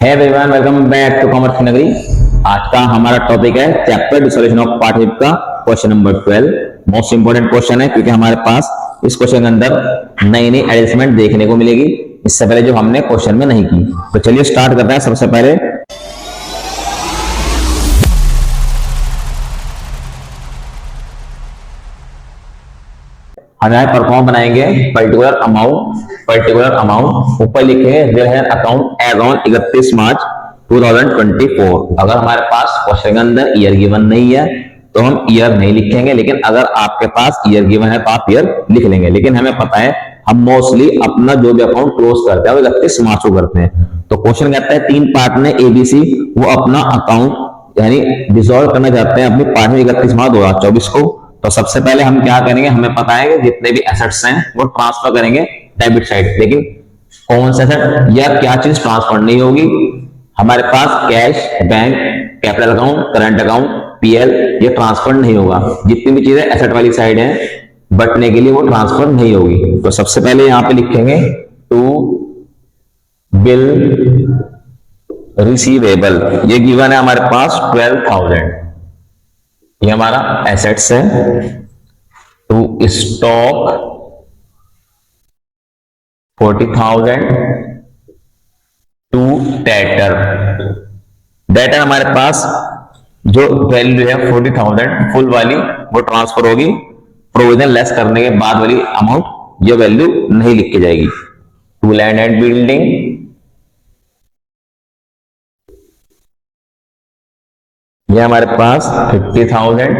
है everyone, welcome back to commerce की नगरी। आज का हमारा टॉपिक है chapter solution of part fifth का question number 12। Most important question है क्योंकि हमारे पास इस क्वेश्चन के अंदर नई नई एडजस्टमेंट देखने को मिलेगी, इससे पहले जो हमने क्वेश्चन में नहीं की। तो चलिए स्टार्ट करते हैं। सबसे पहले हम यहाँ परफॉर्म बनाएंगे पर्टिकुलर अमाउंट ऊपर लिखे हैं अकाउंट एज ऑन 31 मार्च 2024। अगर हमारे पास क्वेश्चन के अंदर ईयर गिवन नहीं है तो हम ईयर नहीं लिखेंगे, लेकिन अगर आपके पास ईयर गिवन है तो आप ईयर लिख लेंगे। लेकिन हमें पता है हम मोस्टली अपना जो भी अकाउंट क्लोज करते हैं वो 31 मार्च को करते हैं। तो क्वेश्चन कहता है 3 पार्ट में एबीसी वो अपना अकाउंट यानी डिसॉल्व करना चाहते हैं अपनी पार्ट में 31 मार्च 2024 को। तो सबसे पहले हम क्या करेंगे, हमें पता है कि जितने भी एसेट्स हैं वो ट्रांसफर करेंगे डेबिट साइड। लेकिन कौन सा एसेट या क्या चीज ट्रांसफर नहीं होगी? हमारे पास cash, bank, capital account, current account, PL ये ट्रांसफर नहीं होगा। जितनी भी चीजें एसेट वाली साइड है बटने के लिए वो ट्रांसफर नहीं होगी। तो सबसे पहले यहां पे लिखेंगे टू बिल रिसीवेबल, ये गिवन है हमारे पास 12,000, ये हमारा एसेट्स है। टू स्टॉक 40,000, टू डेटर हमारे पास जो वैल्यू है 40,000 फुल वाली वो ट्रांसफर होगी, प्रोविजन लेस करने के बाद वाली अमाउंट ये वैल्यू नहीं लिखी जाएगी। टू लैंड एंड बिल्डिंग ये हमारे पास 50,000,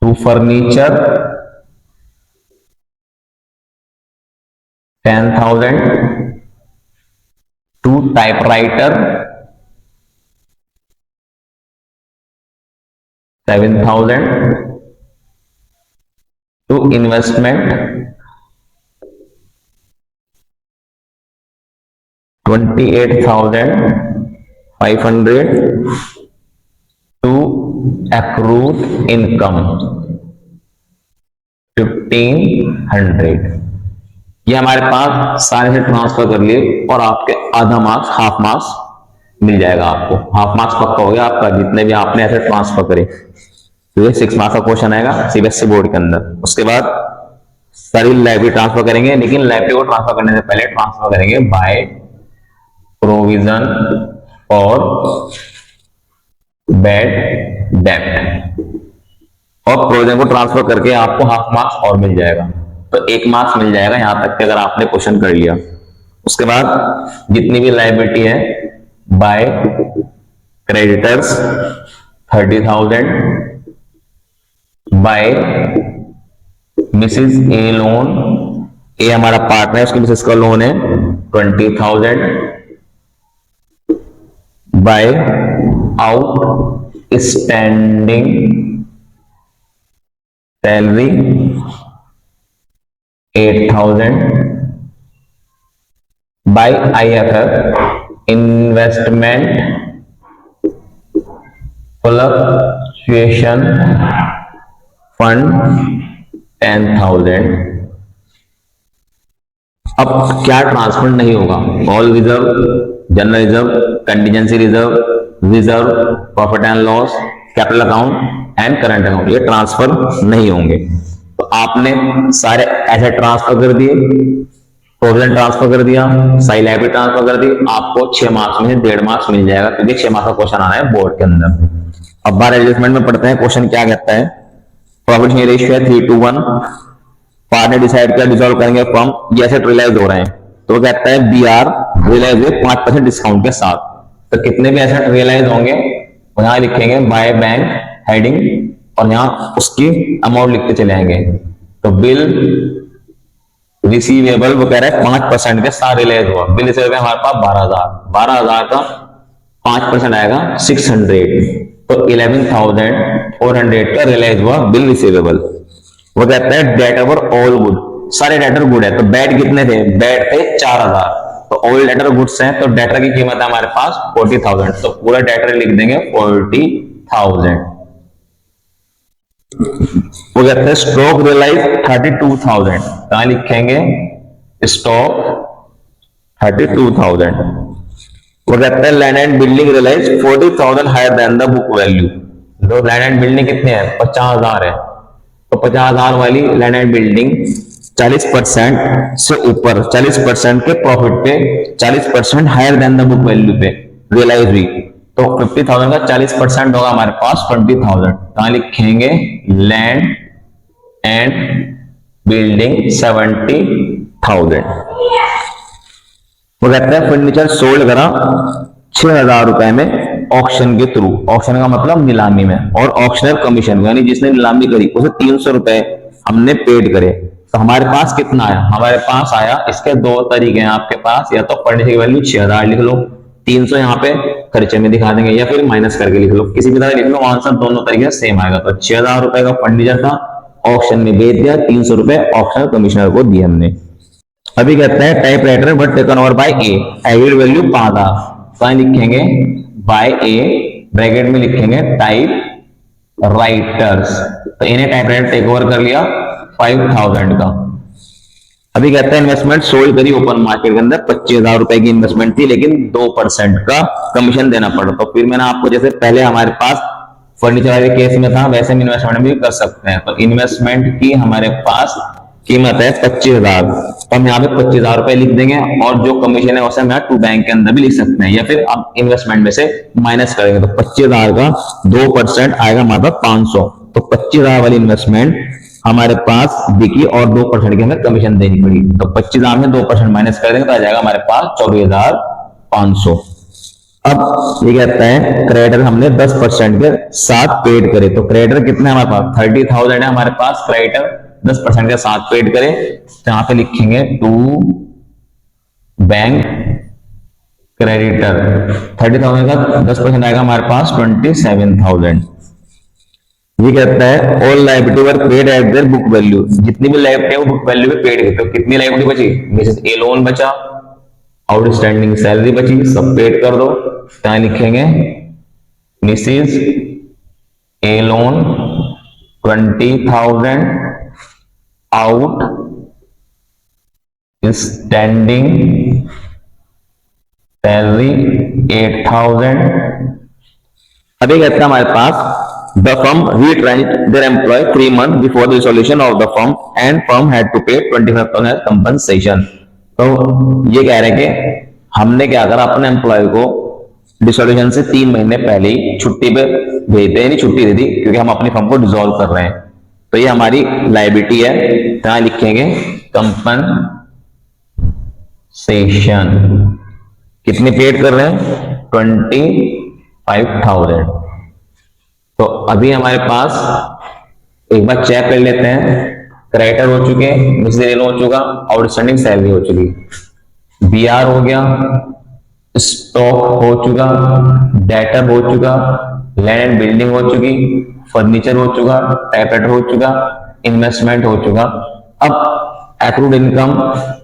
to furniture 10,000, to typewriter 7,000, to investment 28,500, to accrued income 1,500। ये हमारे पास सारे से ट्रांसफर कर लिए और आपके आधा मार्क्स, हाफ मार्क्स मिल जाएगा। आपको हाफ मार्क्स पक्का हो गया आपका जितने भी आपने ऐसे ट्रांसफर करे। तो ये 6 मार्क्स का क्वेश्चन आएगा सीबीएसई बोर्ड के अंदर। उसके बाद सारी लाइब्रेरी ट्रांसफर करेंगे, लेकिन लाइब्रेरी को ट्रांसफर करने से पहले ट्रांसफर करेंगे बाय प्रोविजन और बैड डेब्ट, और प्रोविजन को ट्रांसफर करके आपको हाफ मार्क्स और मिल जाएगा। तो 1 मार्क्स मिल जाएगा यहां तक कि अगर आपने क्वेश्चन कर लिया। उसके बाद जितनी भी लायबिलिटी है by creditors 30,000, by Mrs A loan, A हमारा पार्टनर है उसकी मिसेस का लोन है 20,000, by outstanding salary 8,000, by IFF investment fluctuation fund 10,000। अब क्या ट्रांसफर नहीं होगा? All reserve, general reserve, contingency reserve, reserve, profit and loss, capital account and current account ये ट्रांसफर नहीं होंगे। तो आपने सारे एसेट ट्रांसफर कर दिए, प्रोविजन ट्रांसफर कर दिया, सारी लायबिलिटी ट्रांसफर कर दी, आपको 6 मार्क्स में से 1.5 मार्क्स मिल जाएगा क्योंकि 6 मार्क्स का क्वेश्चन आना है बोर्ड के अंदर। अब बार एडजस्टमेंट में पढ़ते हैं क्वेश्चन क्या कहता है। प्रॉफिट शेयर रेशियो है 3:1, पार्ट ने डिसाइड किया डिसॉल्व करेंगे फॉर्म, ये एसेट रियलाइज हो रहे हैं तो कहता है बीआर रियलाइज हुए 5% डिस्काउंट के साथ। तो कितने भी एसेट रियलाइज होंगे यहां लिखेंगे बाय बैंक हेडिंग और यहां उसकी अमाउंट लिखते चले आएंगे। तो बिल रिसीवेबल वो कह रहा है 5% के साथ रियलाइज हुआ। बिल रिसीवेबल हमारे पास 12,000 का 5% आएगा 600, तो 11,400 का रियलाइज हुआ बिल रिसीवेबल। वो कहता है डेट ओवर ऑल गुड, सारे डेटर गुड है। तो बैड कितने थे? बैड थे 4,000, तो ऑल डेटर गुड्स हैं तो डेटर की कीमत है हमारे पास 40,000, तो पूरा डेटर लिख देंगे 40,000। वो कहते हैं स्टॉक रियलाइज 32,000, कहां लिखेंगे स्टॉक 32,000। वो कहते हैं land and building realise 40,000 higher than the book value. तो लैंड एंड बिल्डिंग कितने हैं, 50,000 है, तो 50,000 वाली लैंड एंड बिल्डिंग 40% से ऊपर, 40% के प्रॉफिट पे, 40% higher than the book value पे रियलाइज हुई, तो 50,000 का 40% होगा हमारे पास 20,000। कहां लिखेंगे लैंड एंड बिल्डिंग 70,000। वो कहते हैं फर्नीचर सोल्ड करा 6,000 रुपए में ऑक्शन के थ्रू, ऑक्शन का मतलब नीलामी में, और ऑक्शनर कमीशन यानी जिसने नीलामी करी उसे 300 रुपए हमने पेड करे। तो हमारे पास कितना आया, हमारे पास आया, इसके दो तरीके हैं आपके पास, या तो फर्नीचर की वैल्यू 6,000 लिख लो, 300 यहाँ पे खर्चे में दिखा देंगे, या फिर माइनस करके लिख लो, किसी भी तरह लिख लो, आंसर दोनों तरीके सेम आएगा। तो 6,000 रुपए का फर्नीचर था, ऑक्शन में बेच दिया, 300 रुपए ऑक्शनर कमिश्नर को दिए हमने। अभी कहते हैं type writer but taken over by A, agreed value 5,000, कहां लिखेंगे बाय ए, ब्रैकेट में लिखेंगे टाइप राइटर्स, तो इन्हें टाइप राइटर टेक ओवर कर लिया 5,000 का। अभी कहते हैं इन्वेस्टमेंट सोल्ड करी ओपन मार्केट के अंदर, 25,000 रुपए की इन्वेस्टमेंट थी, लेकिन 2% का कमीशन देना पड़ा। तो फिर मैंने आपको, जैसे पहले हमारे पास फर्नीचर वाले केस में था, वैसे हम इन्वेस्टमेंट भी कर सकते हैं। तो इन्वेस्टमेंट की हमारे पास कीमत है 25,000, तो हम यहाँ पे 25,000 रुपए लिख देंगे, और जो कमीशन है उसे हम यहाँ टू बैंक के अंदर भी लिख सकते हैं, या फिर आप इन्वेस्टमेंट में से माइनस करेंगे, तो 25,000 का 2% आएगा हमारे पास 500। तो 25,000 वाली इन्वेस्टमेंट हमारे पास बिकी और 2% की हमें कमीशन देनी पड़ी, तो 25,000 में 2% माइनस कर देंगे तो आ जाएगा हमारे पास 24,500। अब ये कहता है क्रेडिटर हमने 10% के साथ पेड करे, तो क्रेडिटर कितने हमारे पास 30,000 है हमारे पास, क्रेडिटर 10% के साथ पेड करे, तो यहां पे लिखेंगे टू बैंक क्रेडिटर, 30,000 का 10% आएगा हमारे पास 27,000। ये कहता है all liability were paid eight their book value, जितनी भी लायबिलिटी है वो बुक वैल्यू पे पेड है, तो कितनी लायबिलिटी बची, मिसेस ए लोन बचा, आउटस्टैंडिंग सैलरी बची, सब पेड कर दो। क्या लिखेंगे Mrs A loan 20,000 out standing salary 8,000। अभी कहते हैं हमारे पास the firm retrenched their employee 3 months before the dissolution of the firm and firm had to pay 25,000 as compensation। तो ये कह रहे हैं कि हमने क्या करा, अपने एम्प्लॉय को डिसोल्यूशन से 3 महीने पहले ही छुट्टी पे भेज दे, यानी छुट्टी दे दी, क्योंकि हम अपनी फर्म को डिसॉल्व कर रहे हैं। तो ये हमारी लायबिलिटी है, यहां लिखेंगे कंपनसेशन, कितनी पेड कर रहे हैं 25,000। तो अभी हमारे पास एक बार चेक कर लेते हैं, क्रेडिटर हो चुके, मिसलेनियस हो चुका, आउटस्टैंडिंग सैलरी हो चुकी, बीआर हो गया, स्टॉक हो चुका, डेटर हो चुका, लैंड एंड बिल्डिंग हो चुकी, फर्नीचर हो चुका, टाइपराइटर हो चुका, इन्वेस्टमेंट हो चुका। अब एक्रूड इनकम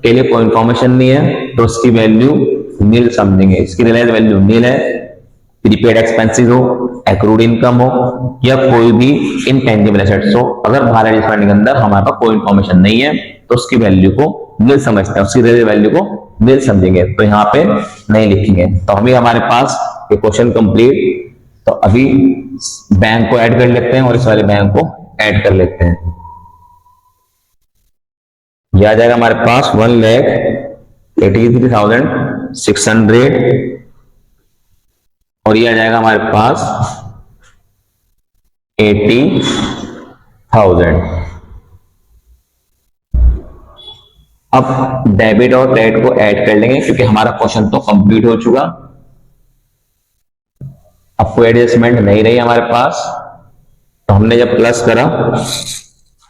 के लिए कोई इंफॉर्मेशन नहीं है, तो उसकी वैल्यू नील समझेंगे, इसकी रियलाइज वैल्यू नील है। प्रीपेड एक्सपेंसेस हो, एक्रूड इनकम हो, या कोई भी इनटेंजिबल एसेट्स हो, अगर बाहर एडजस्टमेंट के अंदर हमारे पास कोई इंफॉर्मेशन नहीं है तो उसकी वैल्यू को नील समझते हैं, उसकी रियल वैल्यू को नील समझेंगे, तो यहाँ पे नहीं लिखेंगे। तो अभी हमारे पास ये क्वेश्चन कंप्लीट। तो अभी बैंक को ऐड कर लेते हैं और इस वाले बैंक को ऐड कर लेते हैं। यह आ जाएगा हमारे पास 1,83,600, और ये आ जाएगा हमारे पास 80,000। अब डेबिट और क्रेडिट को ऐड कर लेंगे, क्योंकि हमारा क्वेश्चन तो कंप्लीट हो चुका, अब कोई एडजस्टमेंट नहीं रही हमारे पास। तो हमने जब प्लस करा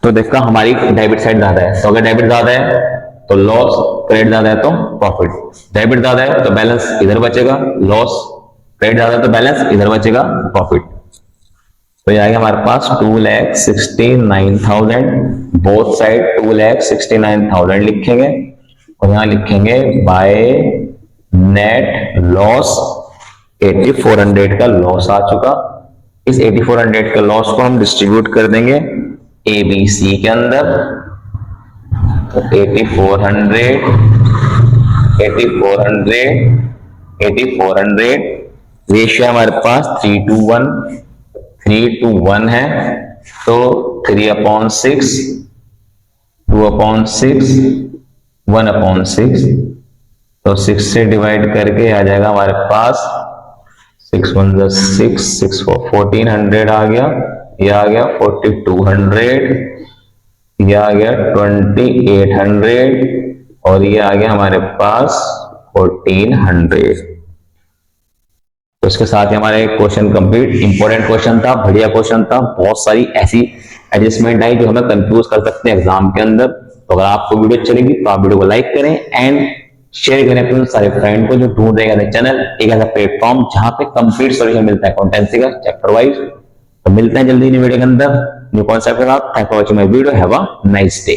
तो देखा हमारी डेबिट साइड ज्यादा है, तो अगर डेबिट ज्यादा है तो लॉस, क्रेडिट ज्यादा है तो प्रॉफिट। डेबिट ज्यादा है तो बैलेंस इधर बचेगा लॉस, क्रेडिट ज्यादा है तो बैलेंस इधर बचेगा प्रॉफिट। तो ये आएगा हमारे पास 2,69,000, बोथ साइड 2,69,000 लिखेंगे, और यहां लिखेंगे बाय नेट लॉस 8,400 का लॉस आ चुका। इस 8,400 के लॉस को हम डिस्ट्रीब्यूट कर देंगे ABC के अंदर, तो 8400, 8400 रेशियो हमारे पास 3:1, 3:1 है, तो 3/6, 2/6, 1/6, तो 6 से डिवाइड करके आ जाएगा हमारे पास 6 1 6, 6 1400 आ गया, यह आ गया 4200, यह आ गया 2800 और ये आ गया हमारे पास 1400। तो इसके साथ ही हमारे क्वेश्चन कंप्लीट। इंपॉर्टेंट क्वेश्चन था, बढ़िया क्वेश्चन था, बहुत सारी ऐसी एडजस्टमेंट आई जो हमें कंफ्यूज कर सकते हैं एग्जाम के अंदर। तो अगर आपको वीडियो अच्छी लगी तो आप वीडियो को लाइक करें एंड शेयर करें अपने सारे फ्रेंड को जो ढूंढ रहे हैं चैनल, एक ऐसा प्लेटफॉर्म जहां पे कंप्लीट सॉल्यूशन मिलता है अकाउंटेंसी का चैप्टर वाइज। तो मिलते हैं जल्दी वीडियो के अंदर न्यू कॉन्सेप्ट के साथ। Thank for watching my video, have a nice day.